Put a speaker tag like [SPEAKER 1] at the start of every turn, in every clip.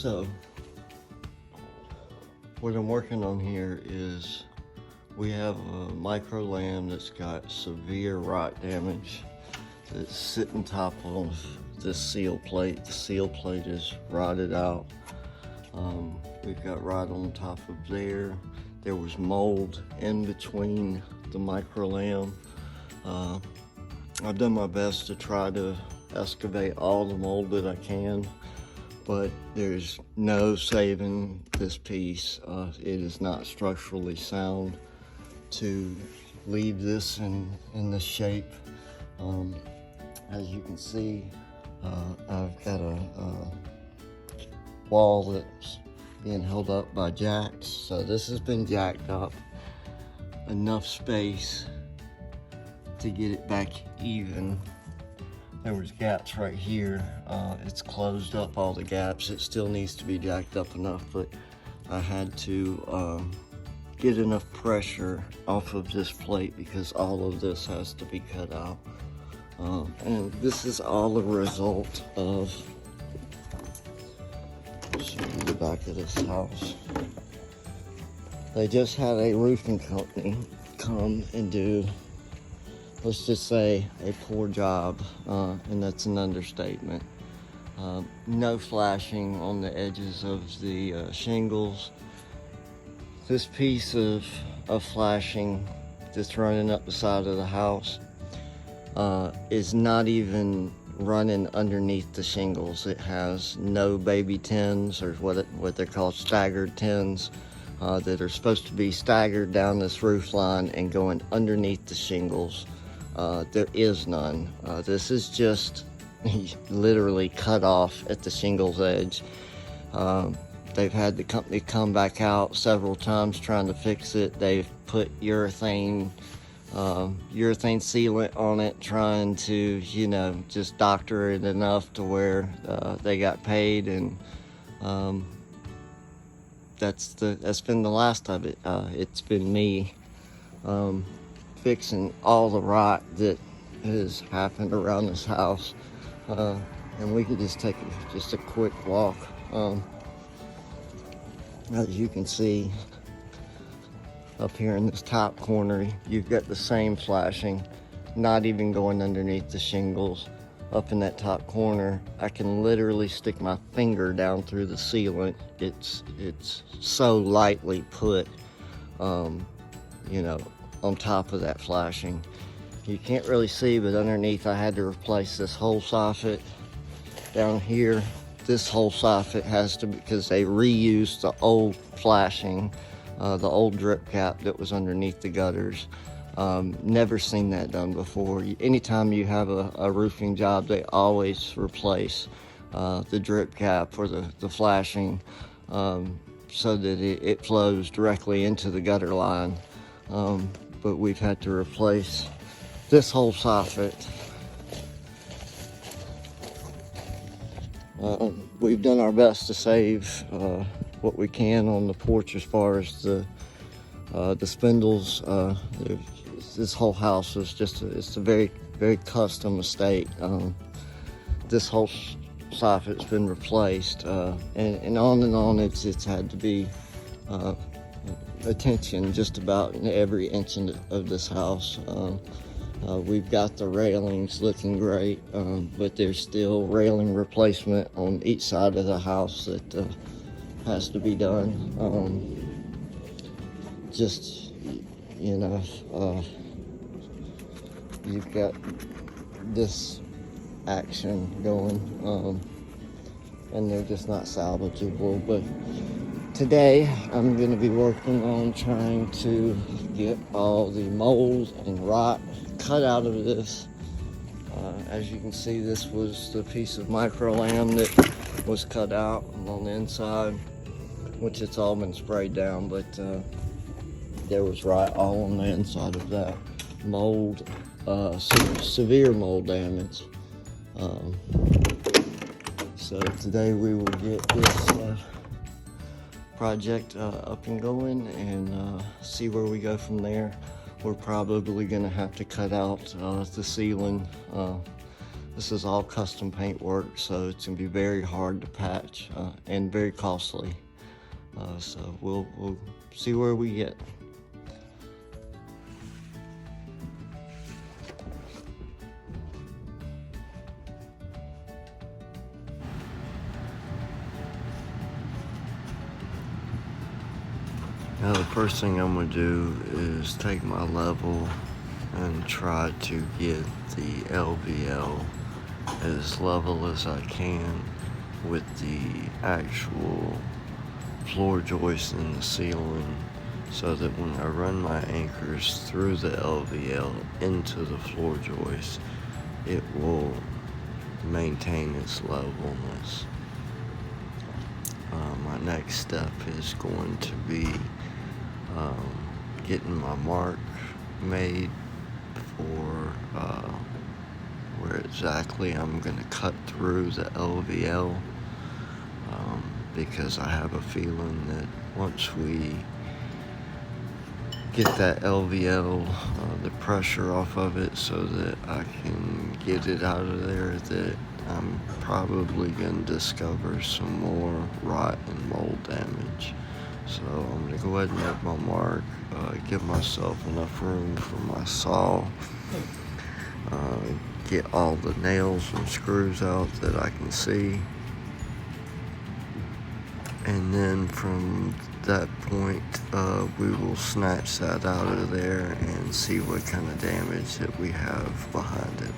[SPEAKER 1] So what I'm working on here is we have a micro lamb that's got severe rot damage that's sitting top of this seal plate. The seal plate is rotted out. We've got rot on top of there. There was mold in between the micro lamb. I've done my best to try to excavate all the mold that I can, but there's no saving this piece. It is not structurally sound to leave this in this shape. As you can see, I've got a wall that's being held up by jacks. So this has been jacked up enough space to get it back even. There was gaps right here. It's closed up all the gaps. It still needs to be jacked up enough, but I had to get enough pressure off of this plate because all of this has to be cut out. And this is all a result of, show you the back of this house. They just had a roofing company come and do, let's just say, a poor job, and that's an understatement. No flashing on the edges of the shingles. This piece of flashing that's running up the side of the house is not even running underneath the shingles. It has no baby tins, or what they're called staggered tins, that are supposed to be staggered down this roof line and going underneath the shingles. There is none. This is just literally cut off at the shingles edge. They've had the company come back out several times trying to fix it. They've put urethane sealant on it, trying to, just doctor it enough to where they got paid, and that's been the last of it. It's been me fixing all the rot that has happened around this house, and we could just take just a quick walk. As you can see, up here in this top corner, you've got the same flashing, not even going underneath the shingles. Up in that top corner, I can literally stick my finger down through the sealant. It's so lightly put, on top of that flashing. You can't really see, but underneath I had to replace this whole soffit. Down here, this whole soffit has to, because they reused the old flashing, the old drip cap that was underneath the gutters. Never seen that done before. Anytime you have a roofing job, they always replace the drip cap or the flashing, so that it flows directly into the gutter line. But we've had to replace this whole soffit. We've done our best to save what we can on the porch as far as the spindles. This whole house is it's a very, very custom estate. This whole soffit's been replaced, and on it's had to be attention just about in every inch of this house. We've got the railings looking great, but there's still railing replacement on each side of the house that has to be done. You've got this action going, and they're just not salvageable. But today I'm going to be working on trying to get all the mold and rot cut out of this. As you can see, this was the piece of micro lamb that was cut out on the inside, which it's all been sprayed down, but there was rot all on the inside of that. Mold, severe mold damage. So today we will get this project up and going, and see where we go from there. We're probably gonna have to cut out the ceiling This is all custom paint work, so it's gonna be very hard to patch and very costly. So we'll see where we get. Now the first thing I'm gonna do is take my level and try to get the LVL as level as I can with the actual floor joist in the ceiling, so that when I run my anchors through the LVL into the floor joist, it will maintain its levelness. My next step is going to be getting my mark made for where exactly I'm going to cut through the LVL, because I have a feeling that once we get that LVL, the pressure off of it so that I can get it out of there, that I'm probably going to discover some more rot and mold damage. So I'm going to go ahead and make my mark, give myself enough room for my saw, get all the nails and screws out that I can see, and then from that point we will snatch that out of there and see what kind of damage that we have behind it.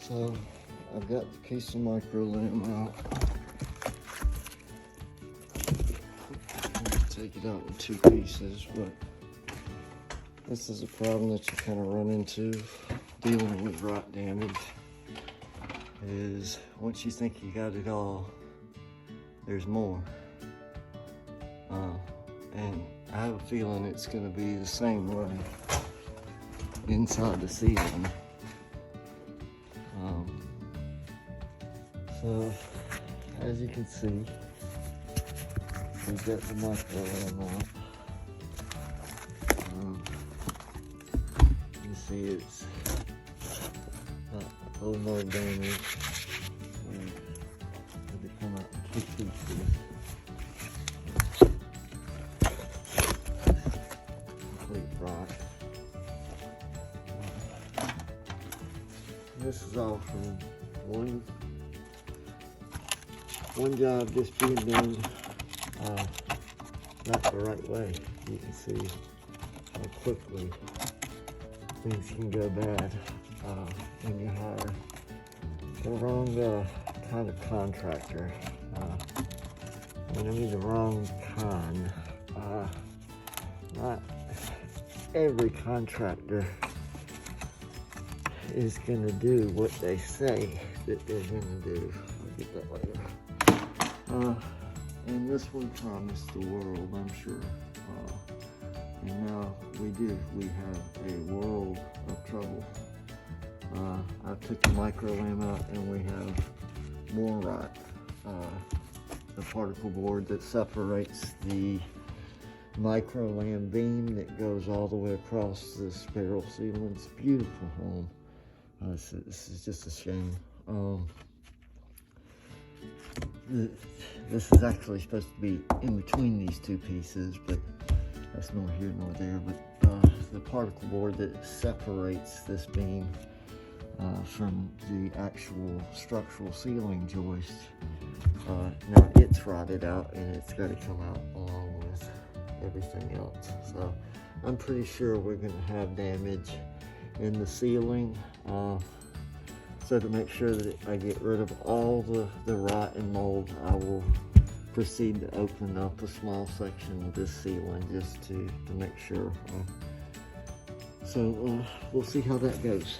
[SPEAKER 1] So I've got the piece of micro lamb out. Take it out in two pieces, but this is a problem that you kind of run into dealing with rot damage, is once you think you got it all, there's more. And I have a feeling it's going to be the same way inside the ceiling. So, as you can see, we've got the micro lamb out. see it's a little more damage. Had to come out and kick these. Complete rot. This is all from one job just being done not the right way. You can see how quickly things can go bad when you hire the wrong kind of contractor. When I mean the wrong kind, not every contractor is going to do what they say that they're going to do. I'll get that later. And this one promised the world, I'm sure. And now we do. We have a world of trouble. I took the micro lam out and we have more rot. The particle board that separates the micro lam beam that goes all the way across the spiral ceiling. It's a beautiful home. This is just a shame. This is actually supposed to be in between these two pieces, but that's nor here nor there. But the particle board that separates this beam from the actual structural ceiling joist, now it's rotted out and it's got to come out along with everything else. So I'm pretty sure we're going to have damage in the ceiling. So to make sure that I get rid of all the rot and mold, I will proceed to open up a small section of this ceiling just to make sure. So we'll see how that goes.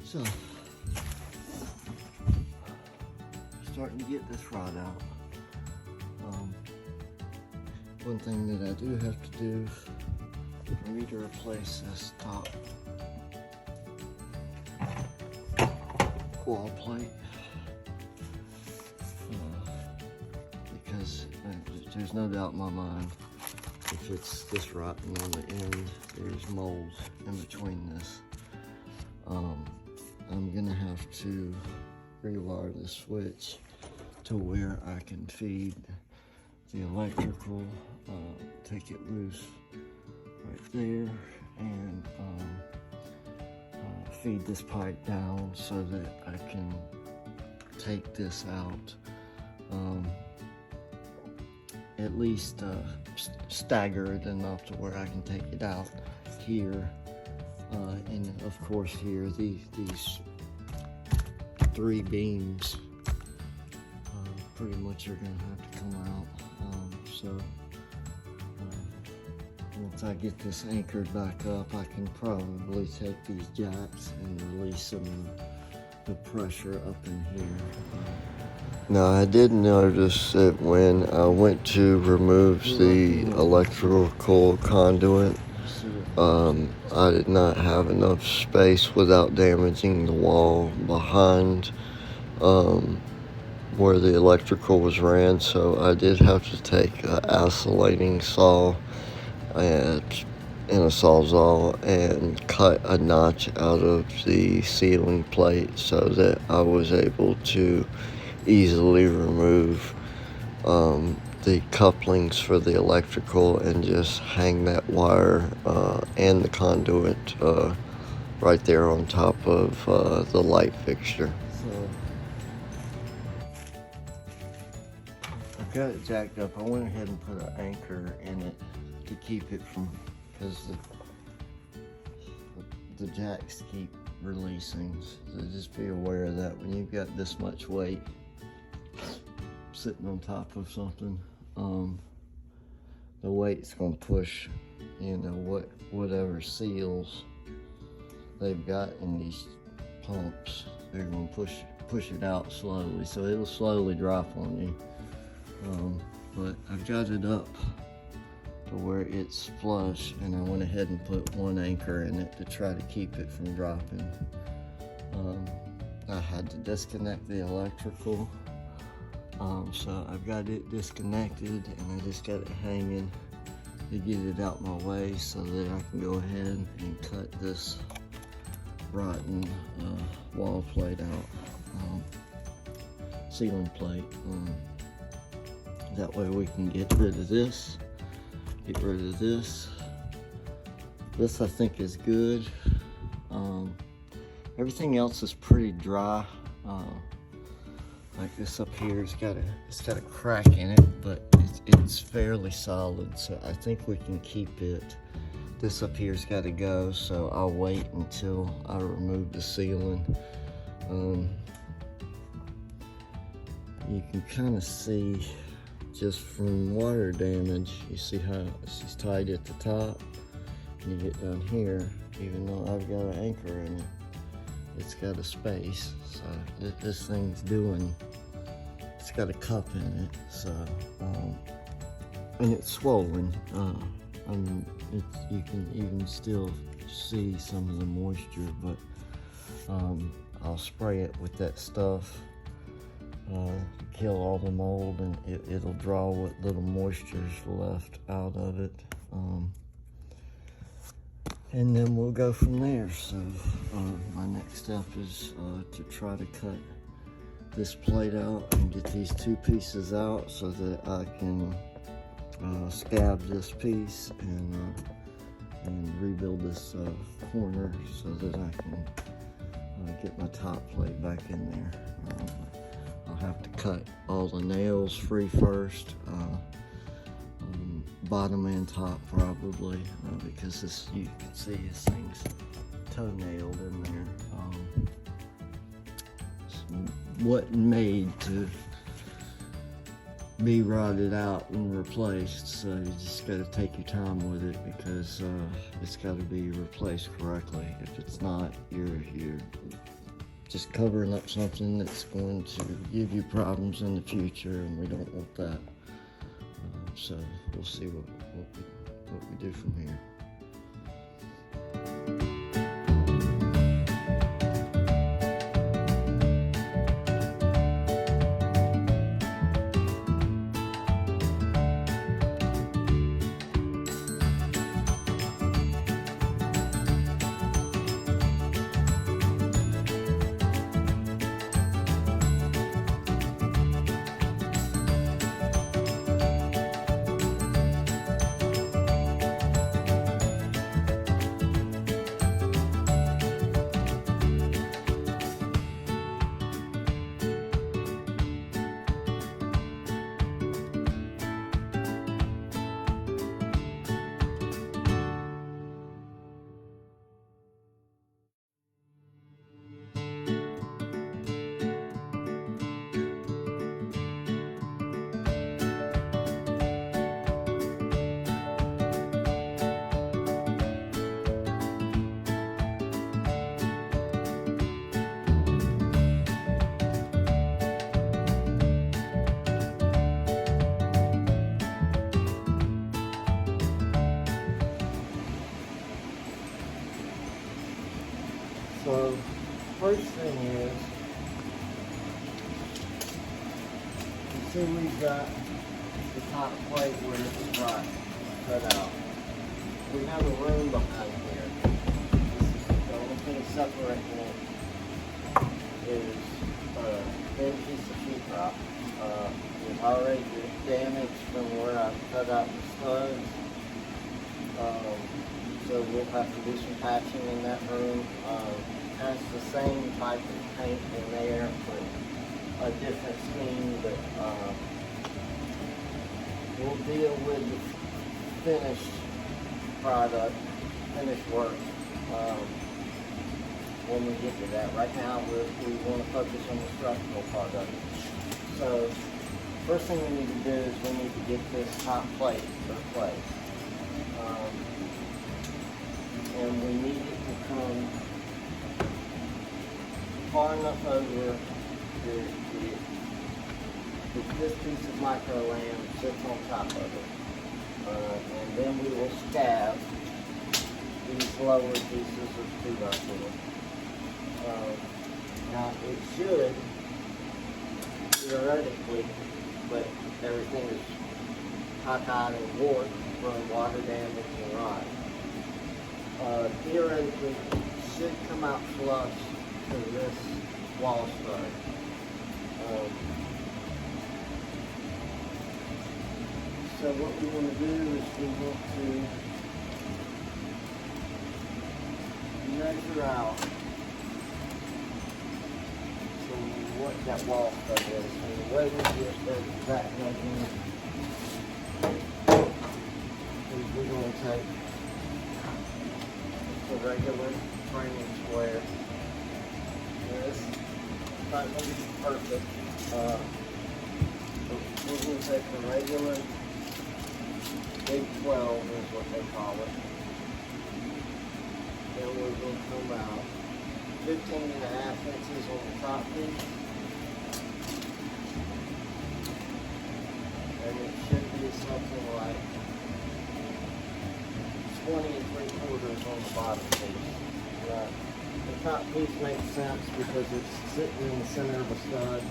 [SPEAKER 1] So, starting to get this rod out. One thing that I do have to do for me to replace this top wall plate, because there's no doubt in my mind, if it's this rotten on the end, there's mold in between this. I'm gonna have to rewire the switch to where I can feed the electrical, take it loose right there, and feed this pipe down so that I can take this out, at least staggered enough to where I can take it out here. And of course here, these three beams pretty much are going to have to come out. So once I get this anchored back up, I can probably take these jacks and release some of the pressure up in here. Now I did notice that when I went to remove the electrical conduit, I did not have enough space without damaging the wall behind where the electrical was ran, so I did have to take an oscillating saw and a sawzall and cut a notch out of the ceiling plate so that I was able to easily remove the couplings for the electrical and just hang that wire and the conduit right there on top of the light fixture. So I've got it jacked up. I went ahead and put an anchor in it to keep it from, because the jacks keep releasing. So just be aware of that when you've got this much weight sitting on top of something. The weight's going to push, whatever seals they've got in these pumps, they're gonna push it out slowly, so it'll slowly drop on you. But I've got it up to where it's flush, and I went ahead and put one anchor in it to try to keep it from dropping. I had to disconnect the electrical, so I've got it disconnected, and I just got it hanging to get it out my way so that I can go ahead and cut this rotten wall plate out, ceiling plate. That way we can get rid of this, get rid of this. This I think is good. Everything else is pretty dry. Like this up here, it's got a crack in it, but it's fairly solid, so I think we can keep it. This up here's got to go, so I'll wait until I remove the ceiling. You can kind of see just from water damage, you see how she's tight at the top. You get down here, even though I've got an anchor in it, it's got a space, so this thing's it's got a cup in it, so and it's swollen. I mean, you can even still see some of the moisture, but I'll spray it with that stuff, kill all the mold, and it'll draw what little moisture's left out of it. And then we'll go from there. So my next step is to try to cut this plate out and get these two pieces out so that I can scab this piece and rebuild this corner so that I can get my top plate back in there. I'll have to cut all the nails free first, bottom and top probably, because this, you can see this thing's toe-nailed in there. It wasn't made to be rotted out and replaced, so you just got to take your time with it, because it's got to be replaced correctly. If it's not, you're just covering up something that's going to give you problems in the future, and we don't want that. So we'll see what we do from here. So, first thing is, you see we've got the top plate where it's right cut out. We have a room behind here. The only thing separating it is a thin piece of sheetrock. We've already damaged from where I cut out the studs. So we'll have to do some patching in that room. Has the same type of paint in there, but a different scheme. But we'll deal with the finished product, finished work when we get to that. Right now, we want to focus on the structural part of it. So first thing we need to do is we need to get this top plate replaced. And we need it to come far enough over this piece of micro lamb sits on top of it. And then we will scab these lower pieces of 2x4. Now it should, theoretically, but everything is cockeyed and warped from water damage and rot. Theoretically, it should come out flush to this wall stud. So what we want to do is we want to measure out what that wall stud is. And the way we get that exact measurement is we're going to take a regular framing square. This is not going to be perfect. We're going to take a regular Big 12 is what they call it. And we're going to come out 15.5 inches on the top piece. And it should be something like 20 3/4 on the bottom piece. Right. The top piece makes sense because it's sitting in the center of a stud.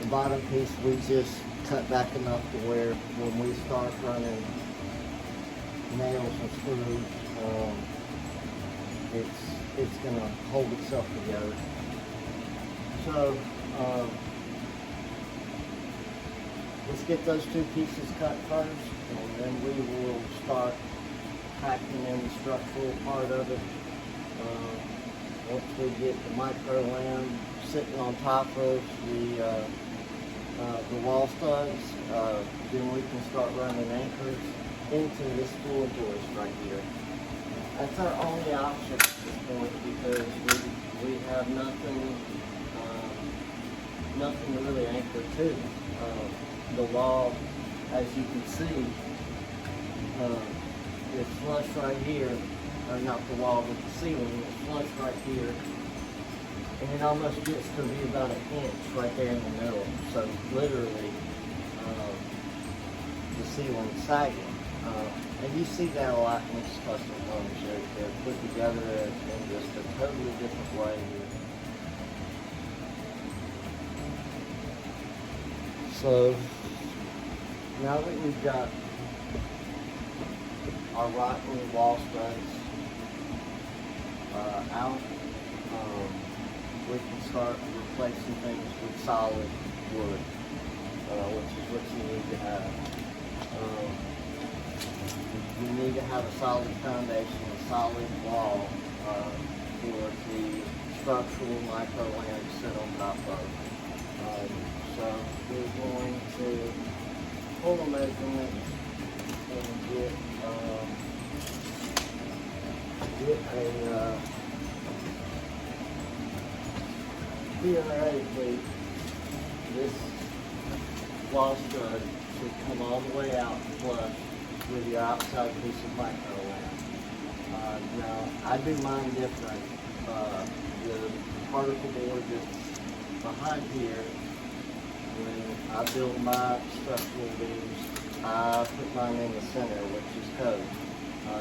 [SPEAKER 1] The bottom piece we just cut back enough to where when we start running nails and screws, it's gonna hold itself together. So let's get those two pieces cut first, and then we will start packing in the structural part of it. Once we get the micro lamb sitting on top of the wall studs, then we can start running anchors into this floor joist right here. That's our only option at this point because we have nothing to really anchor to. The wall, as you can see, is flush right here, or not the wall, but the ceiling is flush right here. And it almost gets to be about an inch right there in the middle. So literally, the ceiling is sagging. And you see that a lot in these custom homes. They're put together in just a totally different way here. So now that we've got our rotten wall studs out, we can start replacing things with solid wood, which is what you need to have. You need to have a solid foundation, a solid wall for the structural micro lamb to sit on top of. So we're going to pull a measurement and get theoretically, this wall stud should come all the way out flush with your outside piece of micro lamb. Now, I do mine different. The particle board that's behind here, when I build my structural beams, I put mine in the center, which is code.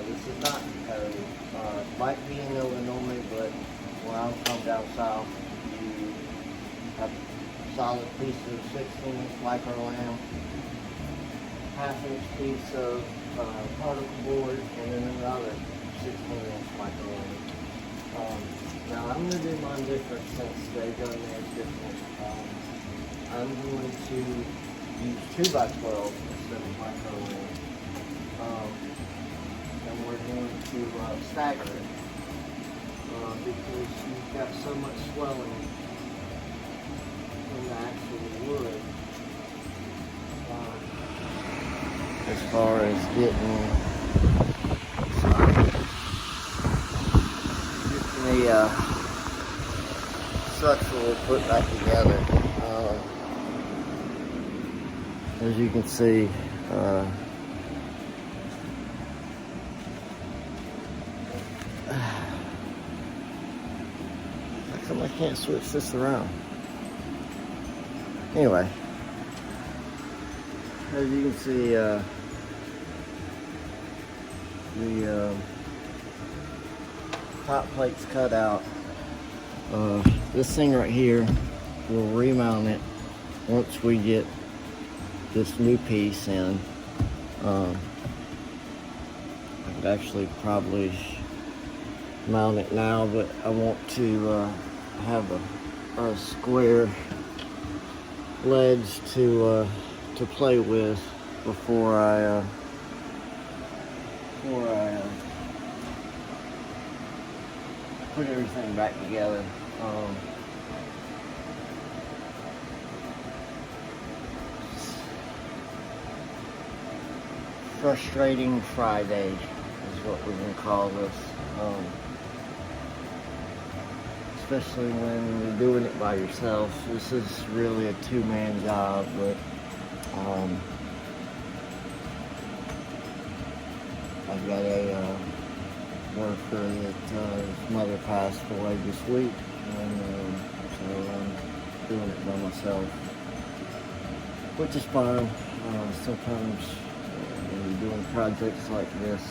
[SPEAKER 1] This is not code. It might be in Illinois, but where I'm from down south, you have a solid piece of 16-inch micro lamb, half-inch piece of particle board, and then another 16-inch micro lamb. Now I'm going to do mine different since they've done theirs different. I'm going to use 2x12 instead of micro lamb. And we're going to stagger it because you've got so much swelling in the actual wood. As far as getting the structural put back together. As you can see, can't switch this around. Anyway, as you can see, the top plate's cut out. This thing right here, we'll remount it once we get this new piece in. I could actually probably mount it now, but I want to have a square ledge to play with before I put everything back together. Frustrating Friday is what we're gonna call this. Especially when you're doing it by yourself. This is really a two-man job, but I've got a worker that his mother passed away this week, and so I'm doing it by myself, which is fine. Sometimes when you're doing projects like this,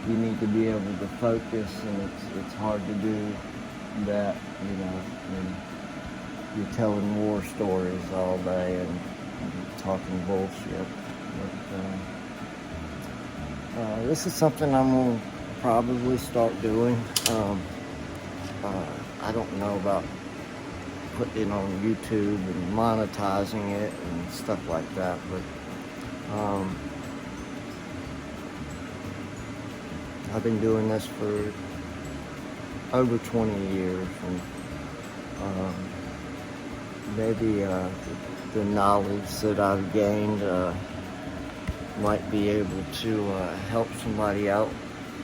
[SPEAKER 1] you need to be able to focus, and it's hard to do that, you know, when you're telling war stories all day and talking bullshit. But, this is something I'm gonna probably start doing. I don't know about putting it on YouTube and monetizing it and stuff like that, but I've been doing this for over 20 years, and maybe the knowledge that I've gained might be able to help somebody out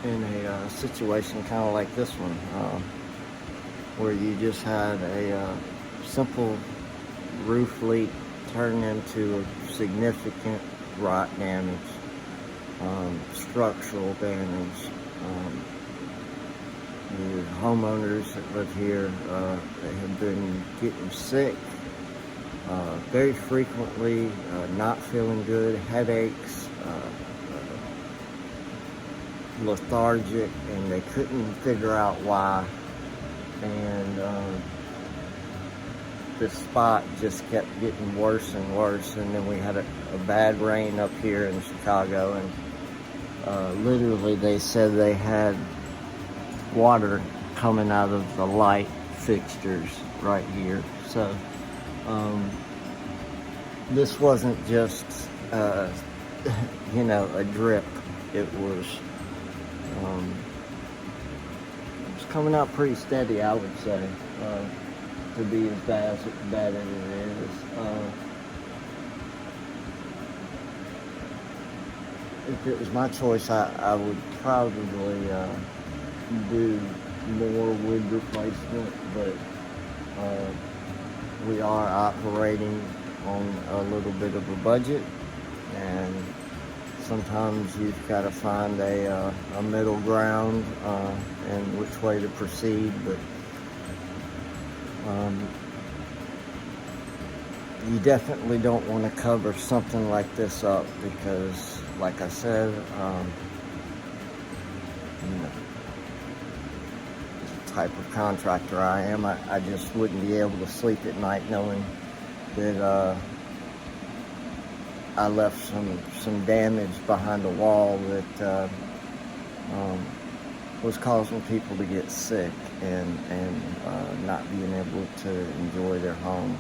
[SPEAKER 1] in a situation kind of like this one, where you just had a simple roof leak turn into significant rot damage, structural damage. The homeowners that live here, they have been getting sick very frequently, not feeling good, headaches, lethargic, and they couldn't figure out why. And this spot just kept getting worse and worse. And then we had a bad rain up here in Chicago, and literally they said they had water coming out of the light fixtures right here. So this wasn't just you know, a drip. It was coming out pretty steady, I would say, to be as bad as it is. If it was my choice, I would probably do more wood replacement, but we are operating on a little bit of a budget, and sometimes you've got to find a middle ground and which way to proceed. But you definitely don't want to cover something like this up, because like I said, you know, the type of contractor I am, I just wouldn't be able to sleep at night knowing that I left some damage behind the wall that was causing people to get sick and not being able to enjoy their home.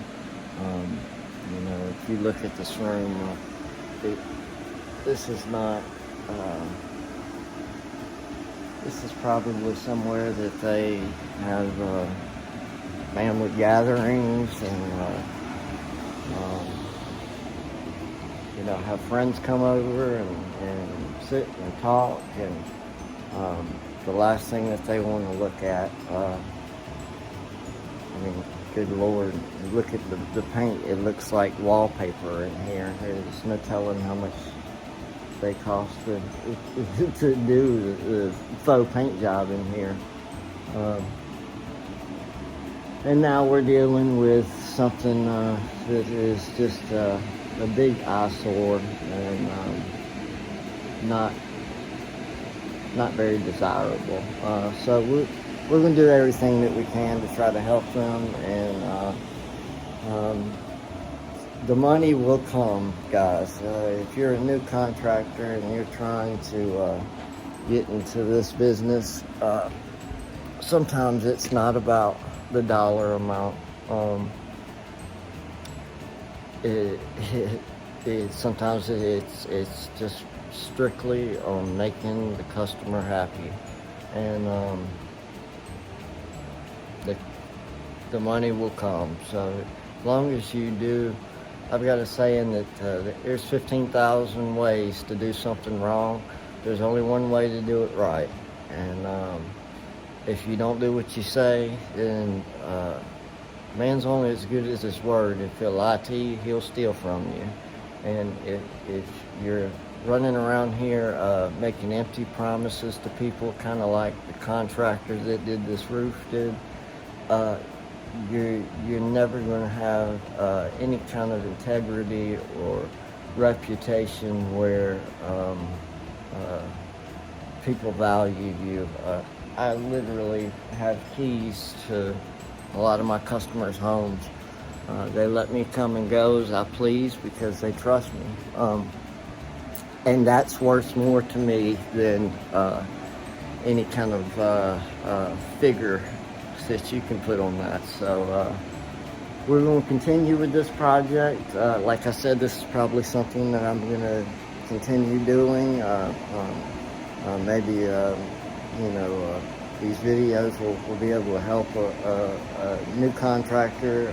[SPEAKER 1] You know, if you look at this room, this is not, this is probably somewhere that they have family gatherings and you know, have friends come over and sit and talk, and the last thing that they want to look at, I mean, good Lord, look at the paint. It looks like wallpaper in here. There's no telling how much they cost to do the faux paint job in here. And now we're dealing with something that is just a big eyesore and not very desirable. So we're going to do everything that we can to try to help them, and the money will come, guys. If you're a new contractor and you're trying to get into this business, sometimes it's not about the dollar amount. Sometimes it's just strictly on making the customer happy, and the money will come. So as long as you do, I've got a saying that there's 15,000 ways to do something wrong. There's only one way to do it right, and if you don't do what you say, then man's only as good as his word. If he'll lie to you, he'll steal from you. And if you're running around here making empty promises to people, kind of like the contractor that did this roof did, you're never going to have any kind of integrity or reputation where people value you. I literally have keys to a lot of my customers' homes. They let me come and go as I please because they trust me. And that's worth more to me than any kind of figure that you can put on that. So we're going to continue with this project. Like I said, this is probably something that I'm going to continue doing. Maybe these videos will be able to help a new contractor,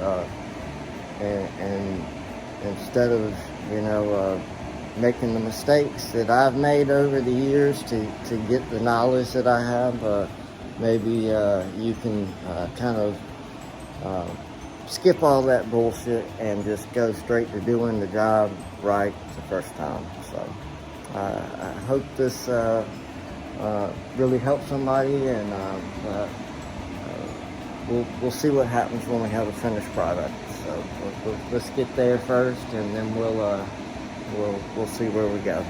[SPEAKER 1] and instead of making the mistakes that I've made over the years to get the knowledge that I have, maybe you can kind of skip all that bullshit and just go straight to doing the job right the first time. So I hope this really helps somebody, and we'll see what happens when we have a finished product. So let's get there first, and then we'll see where we go.